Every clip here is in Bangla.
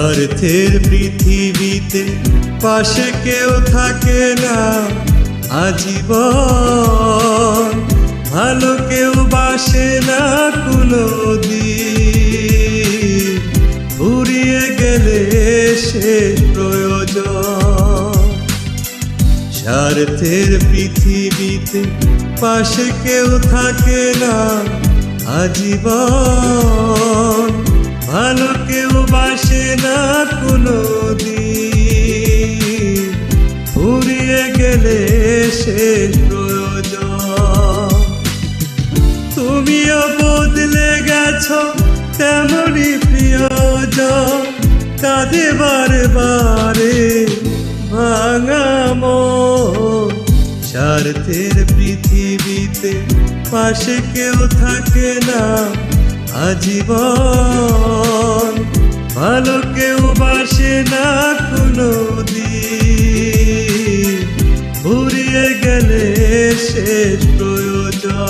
স্বার্থের পৃথিবীতে পাশে কেউ থাকে না আজীবন, ভালো কেউ বাসে না কোনোদিন, ফুরিয়ে গেলে শেষ প্রয়োজন। স্বার্থের পৃথিবীতে পাশে কেউ থাকে না আজীবন, ভালো কেউ বাসে না কোনোদিন, ফুরিয়ে গেলে শেষ প্রয়োজন। তুমিও বদলে গেছো তেমনি প্রিয়জন, কাঁদে বারে বারে ভাঙা মন। স্বার্থের পৃথিবীতে পাশে কেউ থাকে না আজীবন, ভালো কেউ বাসে না কোনোদিন, ফুরিয়ে গেলে শেষ প্রয়োজন।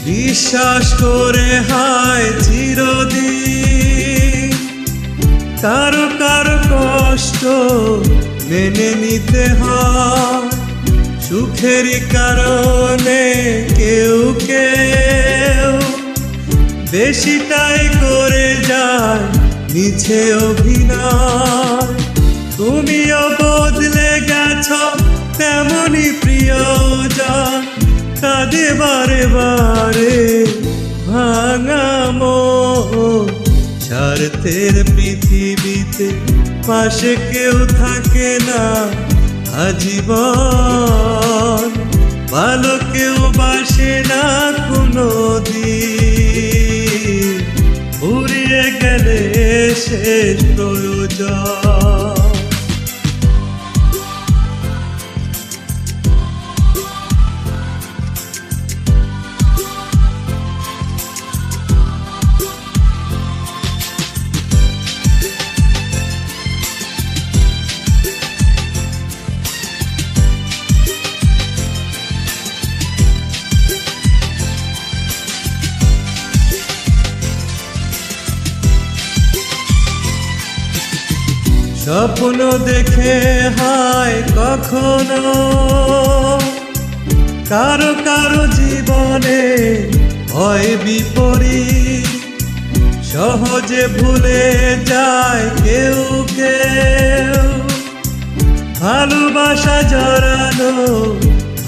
বিশ্বাস করে হায় চিরদিন, কারো কারো কষ্ট মেনে নিতে হয়, সুখেরই কারণে কেউ কেউ বেশিটাই করে যায় মিছে অভিনয়। তুমিও বদলে গেছো তেমনি প্রিয়জন, কাঁদে বারে বারে ভাঙা মন। স্বার্থের পৃথিবীতে পাশে কেউ থাকে না আজীবন, ভালো কেউ বাসে না কোনোদিন, ফুরিয়ে গেলে শেষ প্রয়োজন। স্বপ্ন দেখে হায় কখনো কারো কারো জীবনে হয় বিপরীত, সহজে ভুলে যায় কেউ কেউ, ভালোবাসা জড়ানো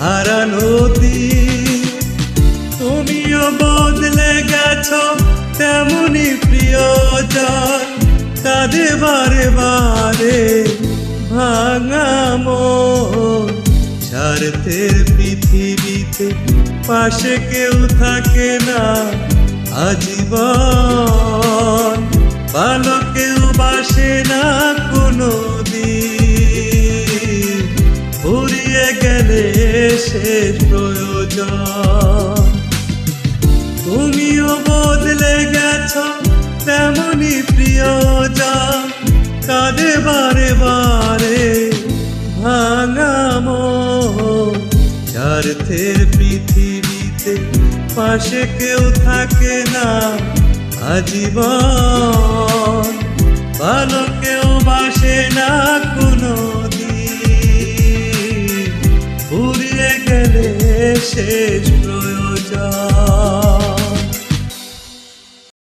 হারানো দিন। তুমিও বদলে গেছো তেমনি প্রিয়জন, কাঁদে বারে বারে ভাঙা মন। স্বার্থের পৃথিবীতে পাশে কেউ থাকে না আজীবন, ভালো কেউ বাসে না কোনোদিন, ফুরিয়ে গেলে শেষ প্রয়োজন। তুমিও বদলে গেছো তেমনি প্রিয়জন, কাঁদে বারে বারে ভাঙা মন। স্বার্থের পৃথিবীতে পাশে কেউ থাকে না আজীবন, ভালো কেউ বাসে না কোনোদিন, ফুরিয়ে গেলে শেষ প্রয়োজন।